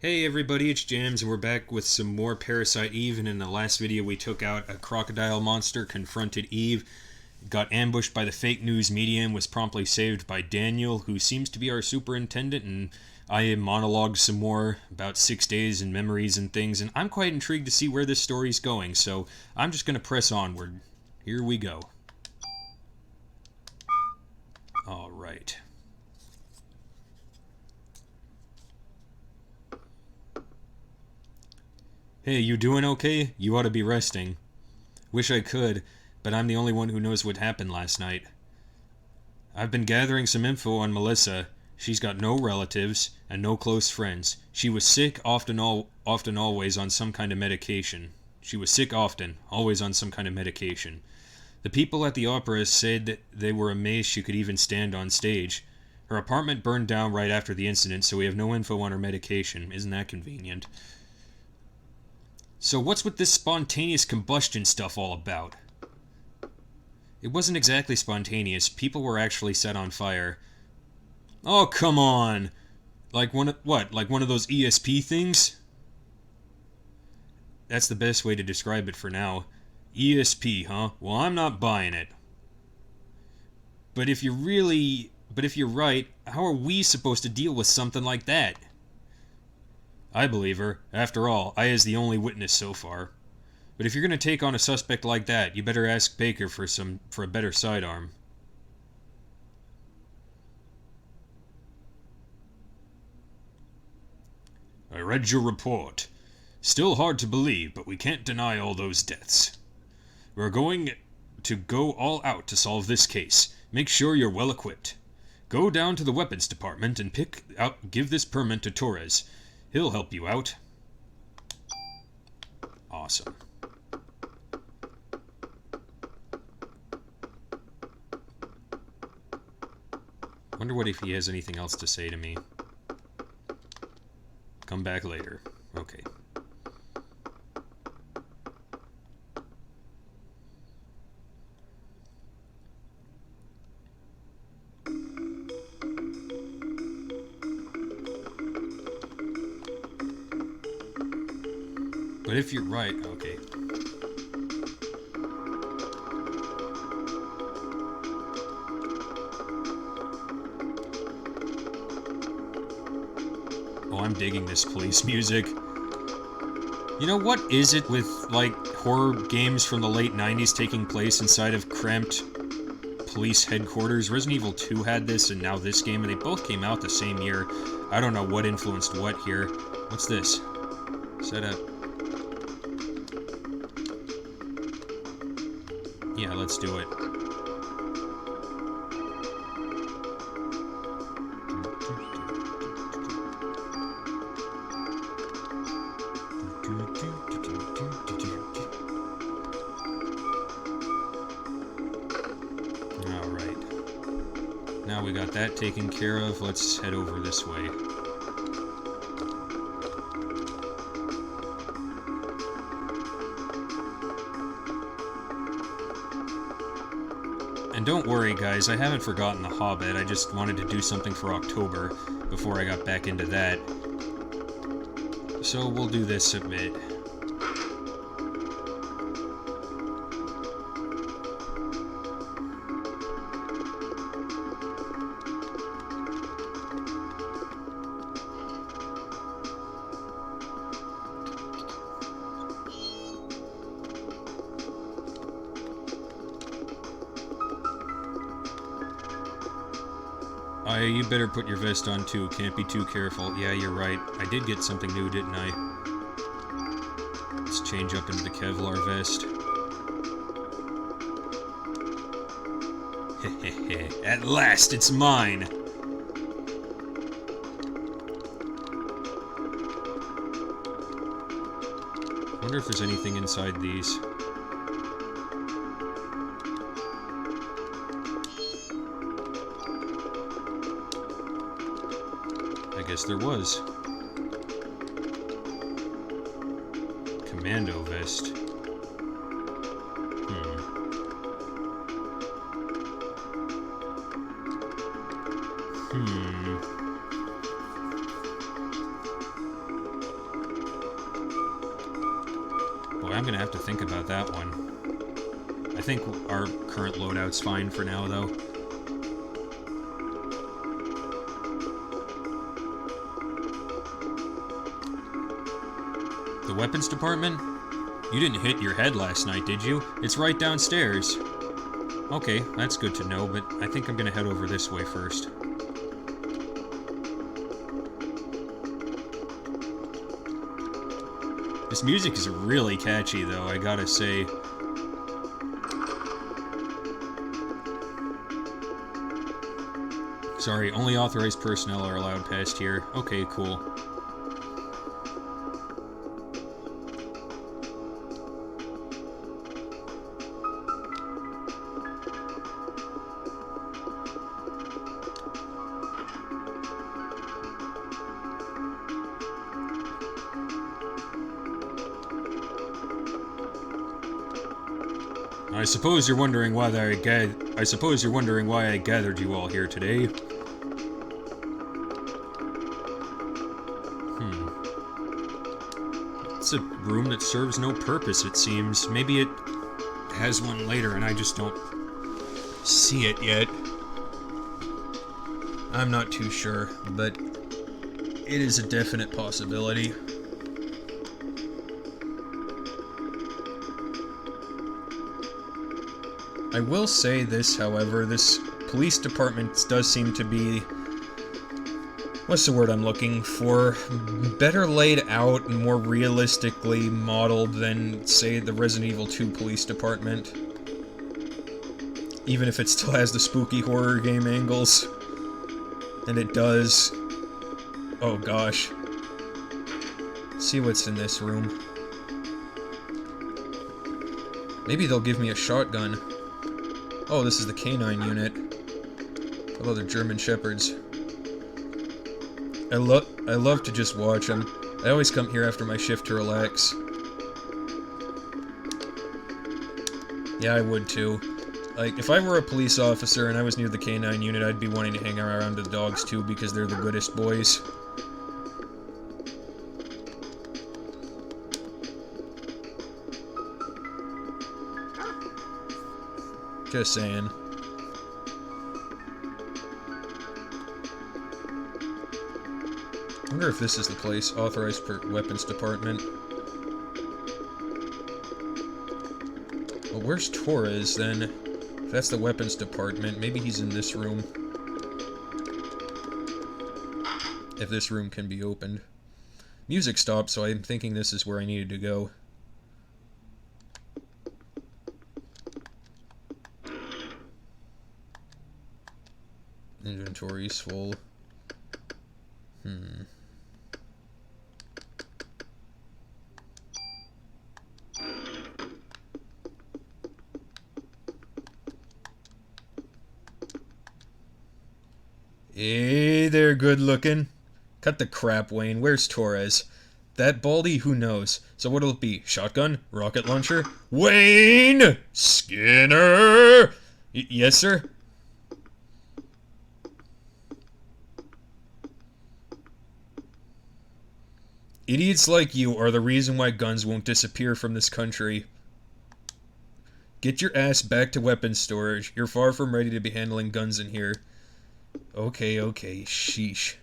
Hey everybody, it's Jams, and we're back with some more Parasite Eve. And in the last video, we took out a crocodile monster, confronted Eve, got ambushed by the fake news media, and was promptly saved by Daniel, who seems to be our superintendent. And I monologued some more about 6 days and memories and things, and I'm quite intrigued to see where this story's going, so I'm just gonna press onward. Here we go. Alright. Hey, you doing okay? You ought to be resting. Wish I could, but I'm the only one who knows what happened last night. I've been gathering some info on Melissa. She's got no relatives and no close friends. She was sick often always on some kind of medication. She was sick often, always on some kind of medication. The people at the opera said that they were amazed she could even stand on stage. Her apartment burned down right after the incident, so we have no info on her medication. Isn't that convenient? So what's with this spontaneous combustion stuff all about? It wasn't exactly spontaneous. People were actually set on fire. Oh, come on! Like one of those ESP things? That's the best way to describe it for now. ESP, huh? Well, I'm not buying it. But if you're right, how are we supposed to deal with something like that? I believe her. After all, I is the only witness so far. But if you're going to take on a suspect like that, you better ask Baker for a better sidearm. I read your report. Still hard to believe, but we can't deny all those deaths. We're going to go all out to solve this case. Make sure you're well equipped. Go down to the weapons department and give this permit to Torres. He'll help you out. Awesome. Wonder what if he has anything else to say to me. Come back later. Okay. But if you're right, okay. Oh, I'm digging this police music. You know, what is it with, like, horror games from the late 90s taking place inside of cramped police headquarters? Resident Evil 2 had this, and now this game, and they both came out the same year. I don't know what influenced what here. What's this? Set up. Yeah, let's do it. Alright. Now we got that taken care of. Let's head over this way. And don't worry, guys, I haven't forgotten The Hobbit. I just wanted to do something for October before I got back into that. So we'll do this a bit. You better put your vest on too. Can't be too careful. Yeah, you're right. I did get something new, didn't I? Let's change up into the Kevlar vest. Hehehe. At last, it's mine! Wonder if there's anything inside these. I guess there was. Commando vest. I'm gonna have to think about that one. I think our current loadout's fine for now, though. The weapons department? You didn't hit your head last night, did you? It's right downstairs. Okay, that's good to know, but I think I'm gonna head over this way first. This music is really catchy, though, I gotta say. Sorry, only authorized personnel are allowed past here. Okay, cool. I suppose you're wondering why I gathered you all here today. It's a room that serves no purpose, it seems. Maybe it has one later and I just don't see it yet. I'm not too sure, but it is a definite possibility. I will say this, however, this police department does seem to be... what's the word I'm looking for? Better laid out and more realistically modeled than, say, the Resident Evil 2 police department. Even if it still has the spooky horror game angles. And it does. Oh gosh. See what's in this room. Maybe they'll give me a shotgun. Oh, this is the canine unit. Hello, they're German Shepherds. I love to just watch them. I always come here after my shift to relax. Yeah, I would too. Like, if I were a police officer and I was near the canine unit, I'd be wanting to hang around the dogs too because they're the goodest boys. Just saying. I wonder if this is the place. Authorized per weapons department. Well, where's Torres, then? If that's the weapons department, maybe he's in this room. If this room can be opened. Music stopped, so I'm thinking this is where I needed to go. Inventory's full. Hey there, good looking. Cut the crap, Wayne. Where's Torres? That baldy? Who knows? So what'll it be? Shotgun? Rocket launcher? Wayne! Skinner! Yes, sir? Idiots like you are the reason why guns won't disappear from this country. Get your ass back to weapons storage. You're far from ready to be handling guns in here. Okay, sheesh.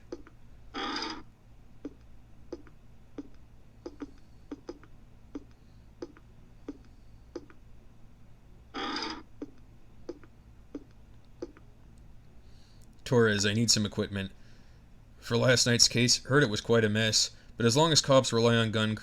Torres, I need some equipment. For last night's case, heard it was quite a mess. But as long as cops rely on guns,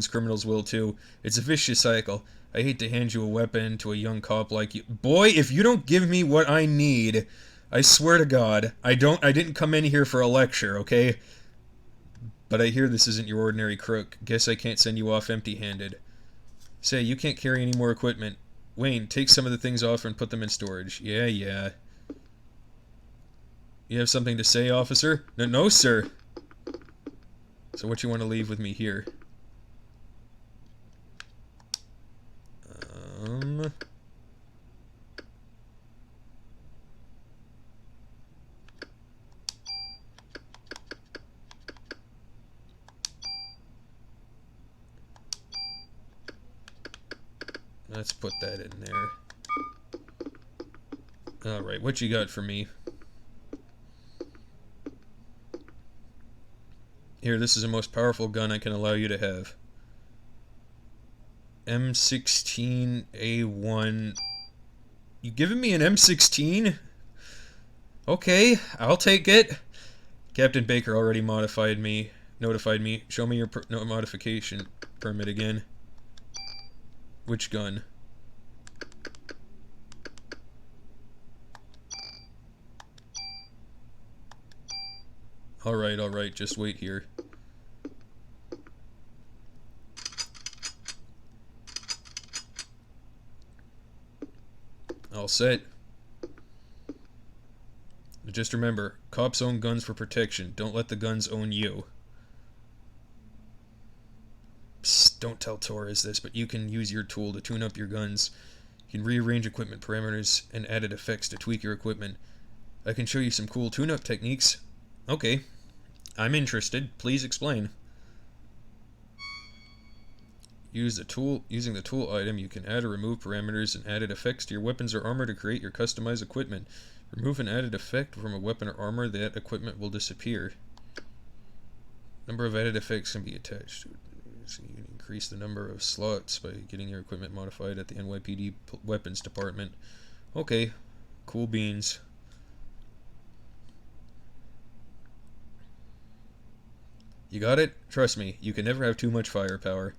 criminals will too. It's a vicious cycle. I hate to hand you a weapon to a young cop like you. Boy, if you don't give me what I need, I swear to God, I didn't come in here for a lecture, okay? But I hear this isn't your ordinary crook. Guess I can't send you off empty-handed. Say, you can't carry any more equipment. Wayne, take some of the things off and put them in storage. Yeah. You have something to say, officer? No, sir. So what you want to leave with me here? Let's put that in there. Alright, what you got for me? Here, this is the most powerful gun I can allow you to have. M16A1. You giving me an M16? Okay, I'll take it. Captain Baker already notified me. Show me your modification permit again. Which gun? Alright, just wait here. All set. Just remember, cops own guns for protection. Don't let the guns own you. Psst, don't tell Torres this, but you can use your tool to tune up your guns. You can rearrange equipment parameters and added effects to tweak your equipment. I can show you some cool tune-up techniques. Okay. I'm interested. Please explain. Using the tool item, you can add or remove parameters and added effects to your weapons or armor to create your customized equipment. Remove an added effect from a weapon or armor, that equipment will disappear. Number of added effects can be attached to it. So you can increase the number of slots by getting your equipment modified at the NYPD weapons department. Okay, cool beans. You got it? Trust me, you can never have too much firepower.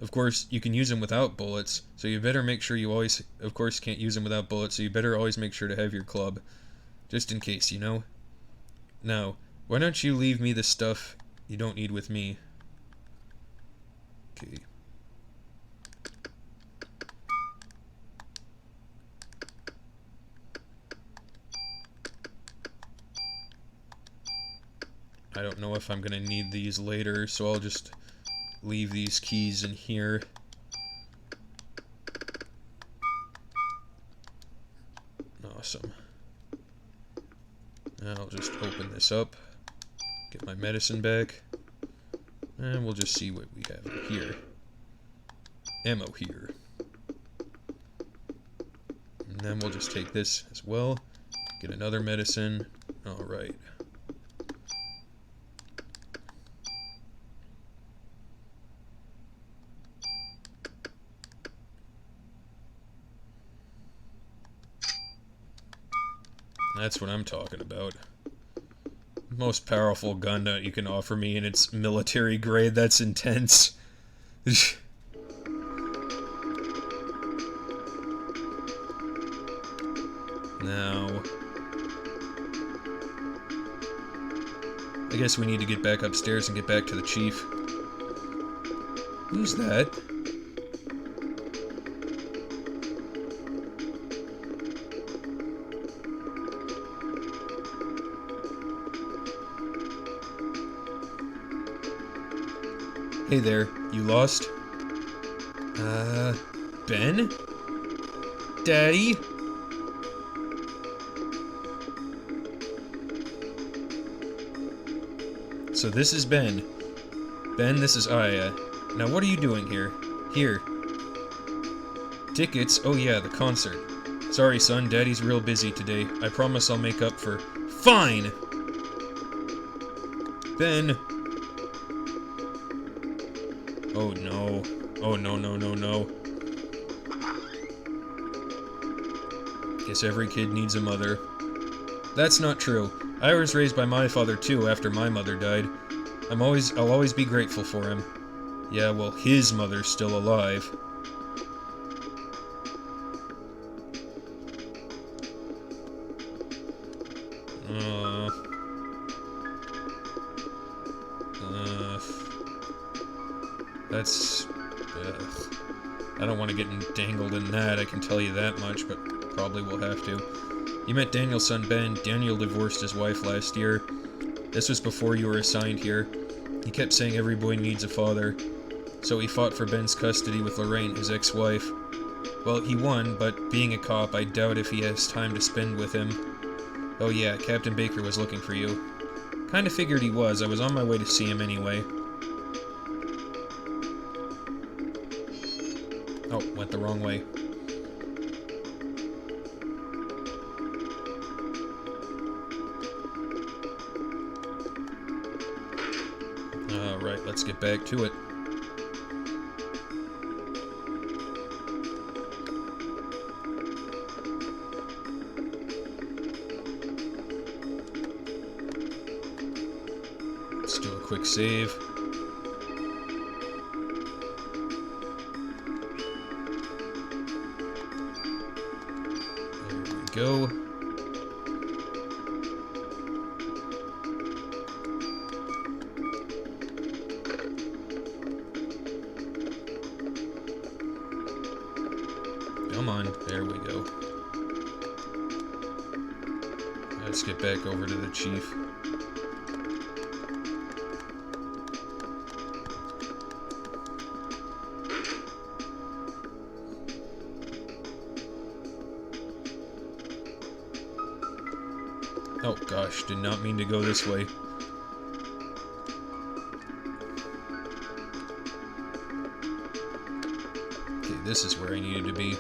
Of course, you can use them without bullets, so you better make sure you always... Of course, you can't use them without bullets, so you better always make sure to have your club. Just in case, you know? Now, why don't you leave me the stuff you don't need with me? Okay. I don't know if I'm gonna need these later, so I'll just leave these keys in here. Awesome. Now I'll just open this up, get my medicine back, and we'll just see what we have here. Ammo here. And then we'll just take this as well, get another medicine. Alright. That's what I'm talking about. Most powerful gun that you can offer me, and it's military grade. That's intense. Now, I guess we need to get back upstairs and get back to the chief. Who's that? Hey there, you lost? Ben? Daddy? So this is Ben. Ben, this is Aya. Now what are you doing here? Here. Tickets? Oh yeah, the concert. Sorry son, Daddy's real busy today. I promise I'll make up for... Fine! Ben! Oh no. Oh no, no, no, no. Guess every kid needs a mother. That's not true. I was raised by my father too after my mother died. I'll always be grateful for him. Yeah, well, his mother's still alive. That's... I don't want to get entangled in that, I can tell you that much, but probably will have to. You met Daniel's son Ben. Daniel divorced his wife last year. This was before you were assigned here. He kept saying every boy needs a father, so he fought for Ben's custody with Lorraine, his ex-wife. Well, he won, but being a cop, I doubt if he has time to spend with him. Oh yeah, Captain Baker was looking for you. Kinda figured he was. I was on my way to see him anyway. Oh, went the wrong way. Alright, let's get back to it. Let's do a quick save. There we go. Come on, there we go. Let's get back over to the chief. Oh gosh, did not mean to go this way. Okay, this is where I needed to be.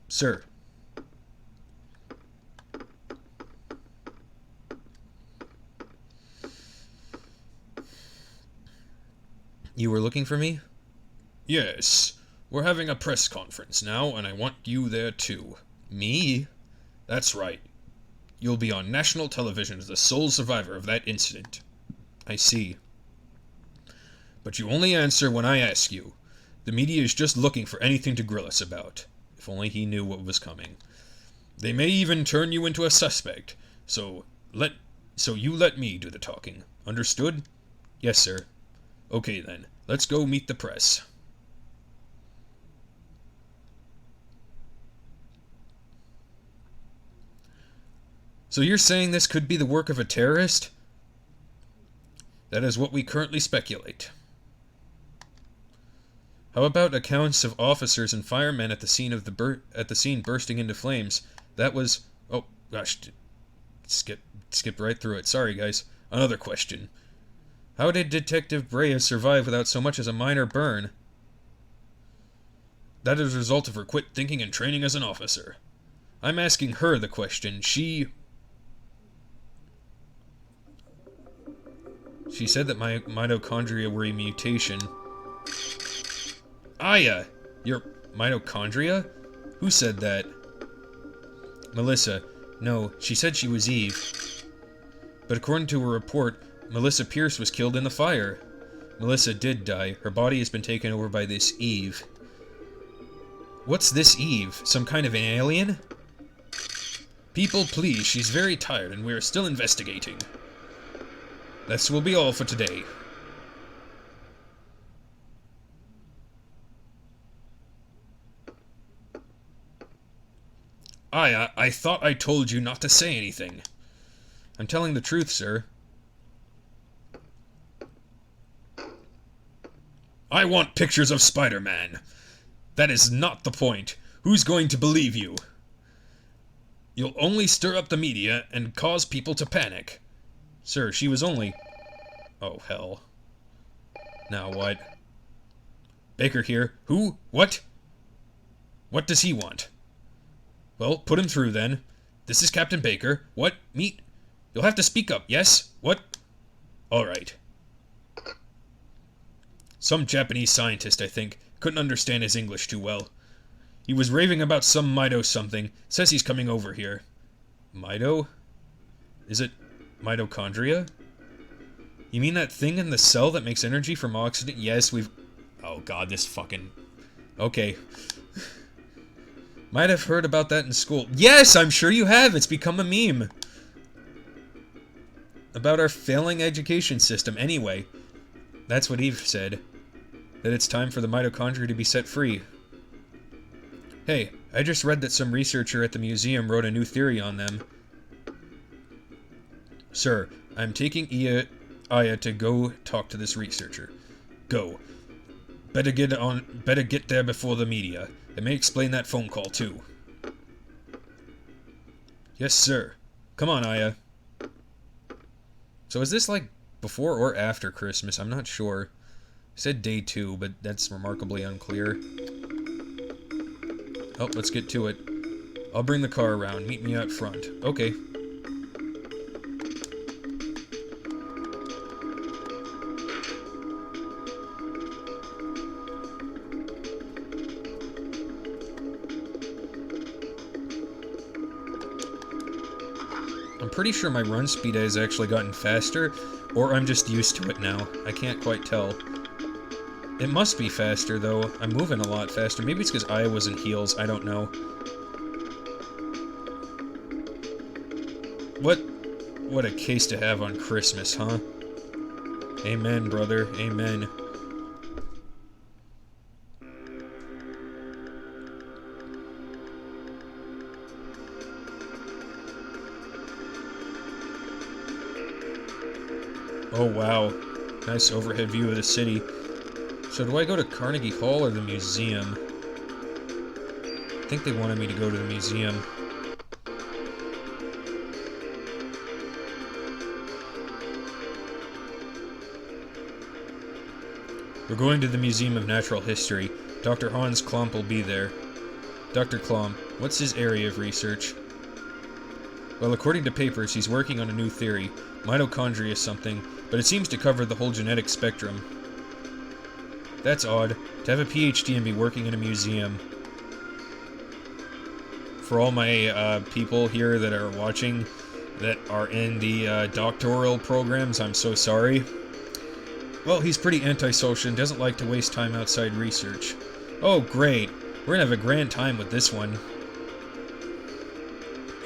Sir. You were looking for me? Yes. We're having a press conference now, and I want you there too. Me? That's right. You'll be on national television as the sole survivor of that incident. I see. But you only answer when I ask you. The media is just looking for anything to grill us about. If only he knew what was coming. They may even turn you into a suspect, so you let me do the talking. Understood? Yes, sir. Okay then, let's go meet the press. So you're saying this could be the work of a terrorist? That is what we currently speculate. How about accounts of officers and firemen at the scene of the scene bursting into flames? That was... Oh, gosh. Skipped right through it. Sorry, guys. Another question. How did Detective Brea survive without so much as a minor burn? That is a result of her quit thinking and training as an officer. I'm asking her the question. She said that my mitochondria were a mutation. Aya! Your mitochondria? Who said that? Melissa. No, she said she was Eve. But according to a report, Melissa Pierce was killed in the fire. Melissa did die. Her body has been taken over by this Eve. What's this Eve? Some kind of an alien? People, please. She's very tired and we are still investigating. This will be all for today. I thought I told you not to say anything. I'm telling the truth, sir. I want pictures of Spider-Man. That is not the point. Who's going to believe you? You'll only stir up the media and cause people to panic. Sir, she was only... Oh, hell. Now what? Baker here. Who? What? What does he want? Well, put him through then. This is Captain Baker. What? Meet? You'll have to speak up, yes? What? Alright. Some Japanese scientist, I think. Couldn't understand his English too well. He was raving about some mito something. Says he's coming over here. Mito? Is it mitochondria? You mean that thing in the cell that makes energy from oxygen? Yes, we've... Oh god, this fucking... Okay. Might have heard about that in school. Yes, I'm sure you have! It's become a meme. About our failing education system, anyway. That's what Eve said. That it's time for the mitochondria to be set free. Hey, I just read that some researcher at the museum wrote a new theory on them. Sir, I'm taking Aya to go talk to this researcher. Go. Better get there before the media. It may explain that phone call, too. Yes, sir. Come on, Aya. So is this like before or after Christmas. I'm not sure. It said day 2, but that's remarkably unclear. Oh, let's get to it. I'll bring the car around. Meet me out front. Okay. I'm pretty sure my run speed has actually gotten faster, or I'm just used to it now. I can't quite tell. It must be faster, though. I'm moving a lot faster. Maybe it's because I was in heels. I don't know. What a case to have on Christmas, huh? Amen, brother. Amen. Oh, wow. Nice overhead view of the city. So do I go to Carnegie Hall or the museum? I think they wanted me to go to the museum. We're going to the Museum of Natural History. Dr. Hans Klomp will be there. Dr. Klomp, what's his area of research? Well, according to papers, he's working on a new theory. Mitochondria something, but it seems to cover the whole genetic spectrum. That's odd, to have a PhD and be working in a museum. For all my people here that are watching that are in the doctoral programs, I'm so sorry. Well, he's pretty antisocial and doesn't like to waste time outside research. Oh, great. We're gonna have a grand time with this one.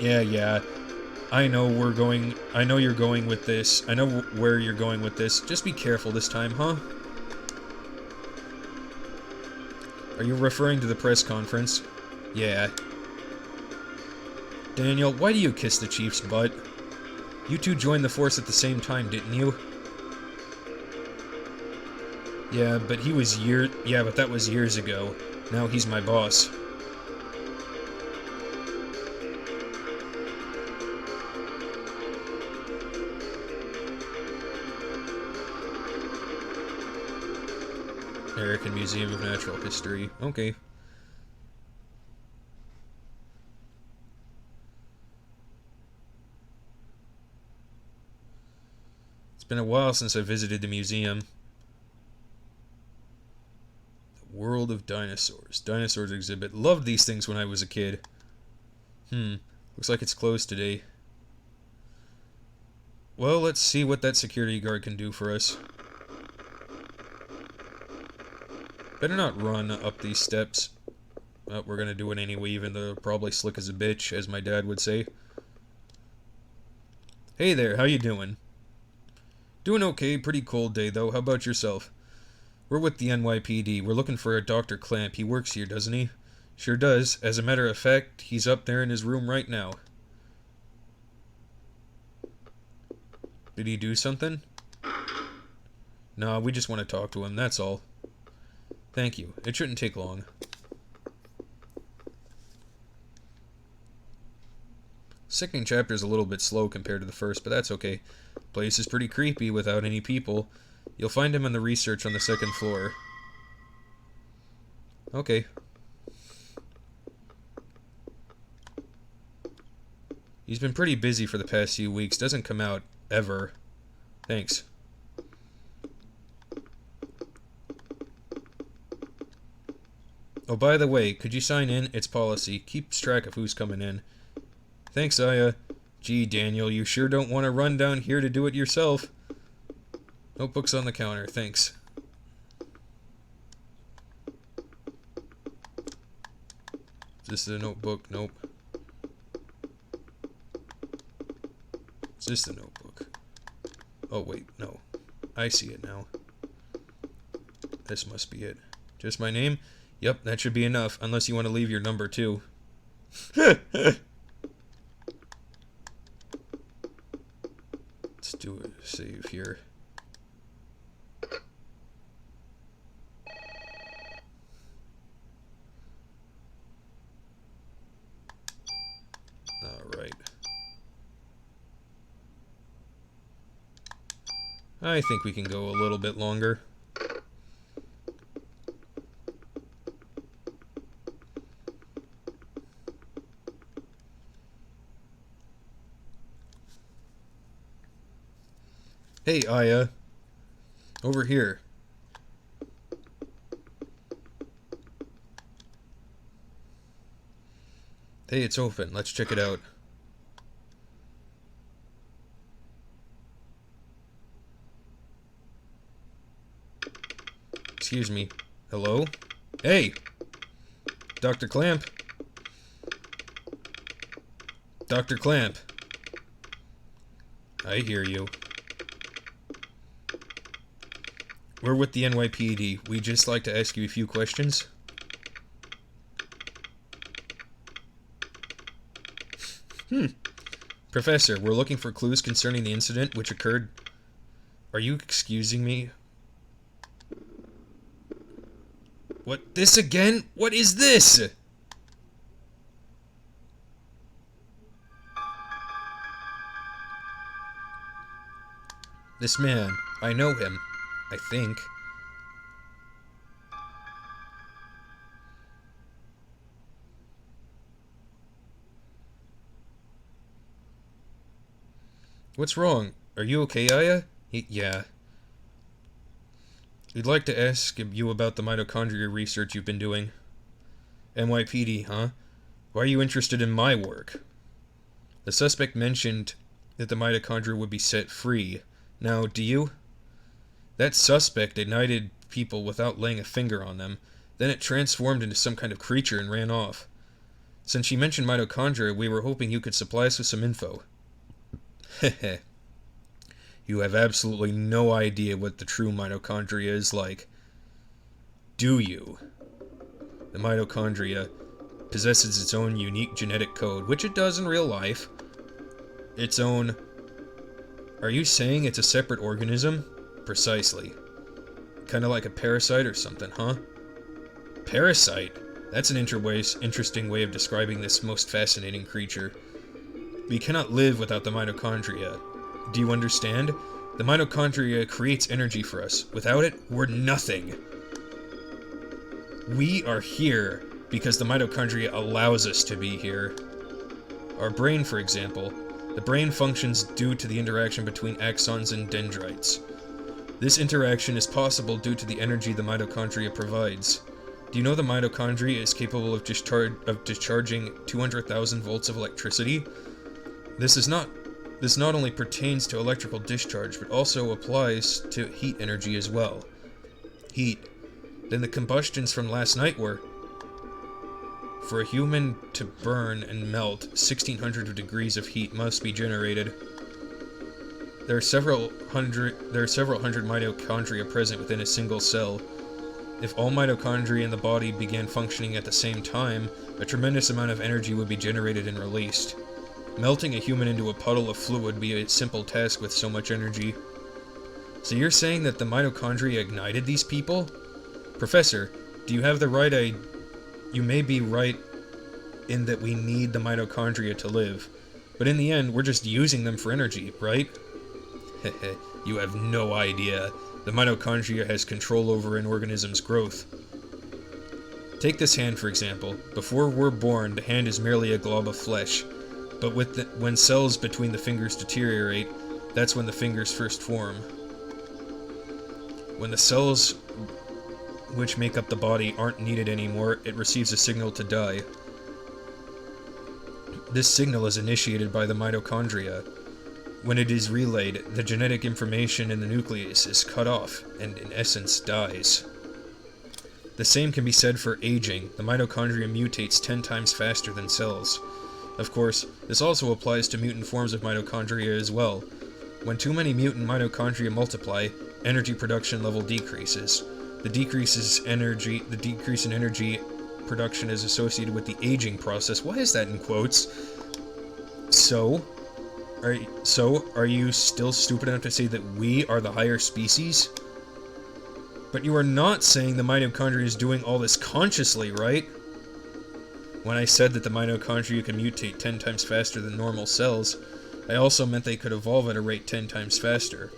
Yeah. I know you're going with this. I know where you're going with this. Just be careful this time, huh? Are you referring to the press conference? Yeah. Daniel, why do you kiss the chief's butt? You two joined the force at the same time, didn't you? Yeah, but that was years ago. Now he's my boss. American Museum of Natural History. Okay. It's been a while since I visited the museum. The World of Dinosaurs. Dinosaurs exhibit. Loved these things when I was a kid. Looks like it's closed today. Well, let's see what that security guard can do for us. Better not run up these steps. Well, we're gonna do it anyway, even though they're probably slick as a bitch, as my dad would say. Hey there, how you doing? Doing okay, pretty cold day though. How about yourself? We're with the NYPD. We're looking for a Dr. Clamp. He works here, doesn't he? Sure does. As a matter of fact, he's up there in his room right now. Did he do something? No, we just want to talk to him, that's all. Thank you. It shouldn't take long. Second chapter is a little bit slow compared to the first, but that's okay. Place is pretty creepy without any people. You'll find him in the research on the second floor. Okay. He's been pretty busy for the past few weeks. Doesn't come out ever. Thanks. Oh, by the way, could you sign in? It's policy. Keeps track of who's coming in. Thanks, Aya. Gee, Daniel, you sure don't want to run down here to do it yourself. Notebook's on the counter. Thanks. Is this the notebook? Nope. Is this the notebook? Oh, wait, no. I see it now. This must be it. Just my name? Yep, that should be enough, unless you want to leave your number, too. Let's do a save here. Alright. I think we can go a little bit longer. Hey, Aya. Over here. Hey, it's open. Let's check it out. Excuse me. Hello? Hey! Dr. Clamp? Dr. Clamp? I hear you. We're with the NYPD. We'd just like to ask you a few questions. Professor, we're looking for clues concerning the incident which occurred. Are you excusing me? What? This again? What is this? This man. I know him. I think. What's wrong? Are you okay, Aya? Yeah. We'd like to ask you about the mitochondria research you've been doing. NYPD, huh? Why are you interested in my work? The suspect mentioned that the mitochondria would be set free. Now, do you? That suspect ignited people without laying a finger on them. Then it transformed into some kind of creature and ran off. Since you mentioned mitochondria, we were hoping you could supply us with some info. Heh. You have absolutely no idea what the true mitochondria is like. Do you? The mitochondria possesses its own unique genetic code, which it does in real life. Its own... Are you saying it's a separate organism? Precisely. Kinda like a parasite or something, huh? Parasite? That's an interesting way of describing this most fascinating creature. We cannot live without the mitochondria. Do you understand? The mitochondria creates energy for us. Without it, we're nothing. We are here because the mitochondria allows us to be here. Our brain, for example. The brain functions due to the interaction between axons and dendrites. This interaction is possible due to the energy the mitochondria provides. Do you know the mitochondria is capable of discharging 200,000 volts of electricity? This not only pertains to electrical discharge, but also applies to heat energy as well. Heat. Then the combustions from last night were... For a human to burn and melt, 1600 degrees of heat must be generated. There are several hundred mitochondria present within a single cell. If all mitochondria in the body began functioning at the same time, a tremendous amount of energy would be generated and released. Melting a human into a puddle of fluid would be a simple task with so much energy. So you're saying that the mitochondria ignited these people? Professor, do you have the right idea? You may be right in that we need the mitochondria to live, but in the end, we're just using them for energy, right? Heh. You have no idea. The mitochondria has control over an organism's growth. Take this hand, for example. Before we're born, the hand is merely a glob of flesh, but when cells between the fingers deteriorate, that's when the fingers first form. When the cells which make up the body aren't needed anymore, it receives a signal to die. This signal is initiated by the mitochondria. When it is relayed, the genetic information in the nucleus is cut off, and in essence dies. The same can be said for aging. The mitochondria mutates 10 times faster than cells. Of course, this also applies to mutant forms of mitochondria as well. When too many mutant mitochondria multiply, energy production level decreases. The decrease in energy production is associated with the aging process. Why is that in quotes? So, are you still stupid enough to say that we are the higher species? But you are not saying the mitochondria is doing all this consciously, right? When I said that the mitochondria can mutate 10 times faster than normal cells, I also meant they could evolve at a rate 10 times faster.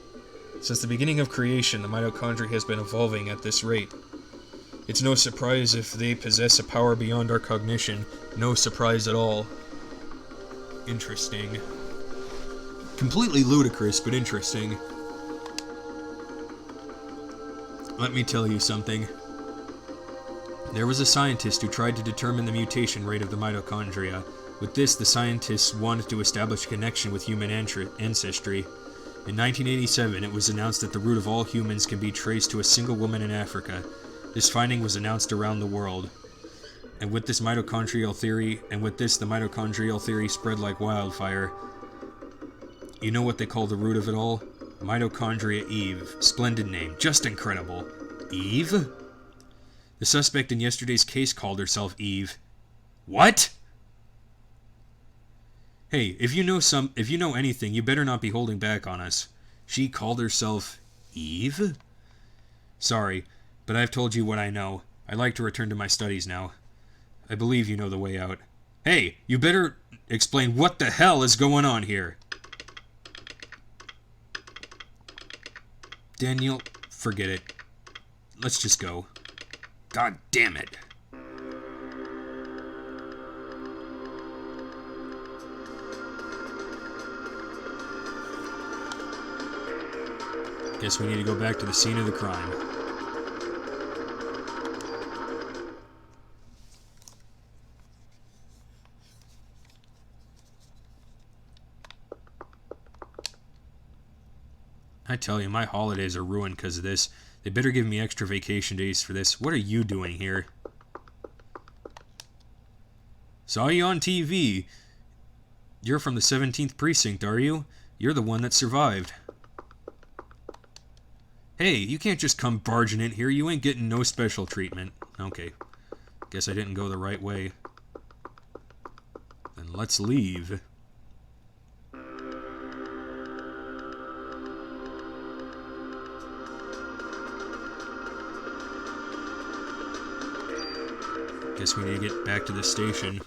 Since the beginning of creation, the mitochondria has been evolving at this rate. It's no surprise if they possess a power beyond our cognition. No surprise at all. Interesting. Completely ludicrous, but interesting. Let me tell you something. There was a scientist who tried to determine the mutation rate of the mitochondria. With this, the scientists wanted to establish a connection with human ancestry. In 1987, it was announced that the root of all humans can be traced to a single woman in Africa. This finding was announced around the world. And with this, the mitochondrial theory spread like wildfire. You know what they call the root of it all? Mitochondria Eve. Splendid name. Just incredible. Eve? The suspect in yesterday's case called herself Eve. What? Hey, if you know anything, you better not be holding back on us. She called herself Eve? Sorry, but I've told you what I know. I'd like to return to my studies now. I believe you know the way out. Hey, you better explain what the hell is going on here. Daniel, forget it. Let's just go. God damn it. Guess we need to go back to the scene of the crime. I tell you, my holidays are ruined because of this. They better give me extra vacation days for this. What are you doing here? Saw you on TV. You're from the 17th precinct, are you? You're the one that survived. Hey, you can't just come barging in here. You ain't getting no special treatment. Okay. Guess I didn't go the right way. Then let's leave. Guess we need to get back to the station.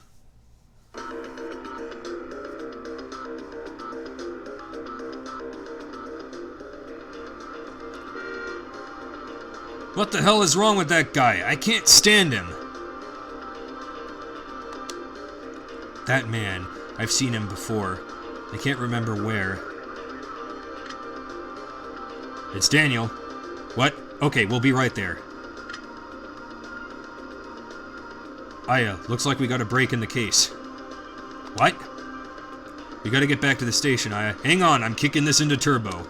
What the hell is wrong with that guy? I can't stand him. That man. I've seen him before. I can't remember where. It's Daniel. What? Okay, we'll be right there. Aya, looks like we got a break in the case. What? We gotta get back to the station, Aya. Hang on, I'm kicking this into turbo.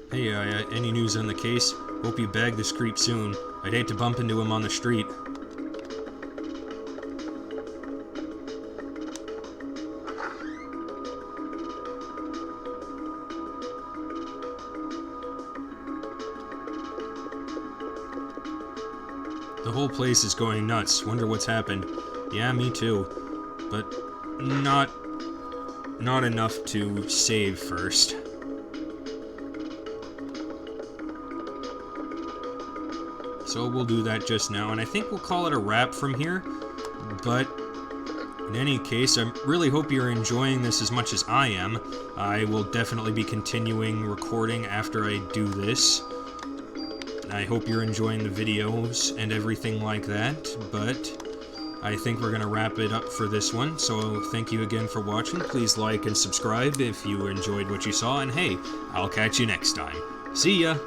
Hey, any news on the case? Hope you bag this creep soon. I'd hate to bump into him on the street. The whole place is going nuts. Wonder what's happened. Yeah, me too. But not enough to save first. So we'll do that just now, and I think we'll call it a wrap from here. But in any case, I really hope you're enjoying this as much as I am. I will definitely be continuing recording after I do this. I hope you're enjoying the videos and everything like that, but I think we're going to wrap it up for this one. So thank you again for watching. Please like and subscribe if you enjoyed what you saw, and hey, I'll catch you next time. See ya!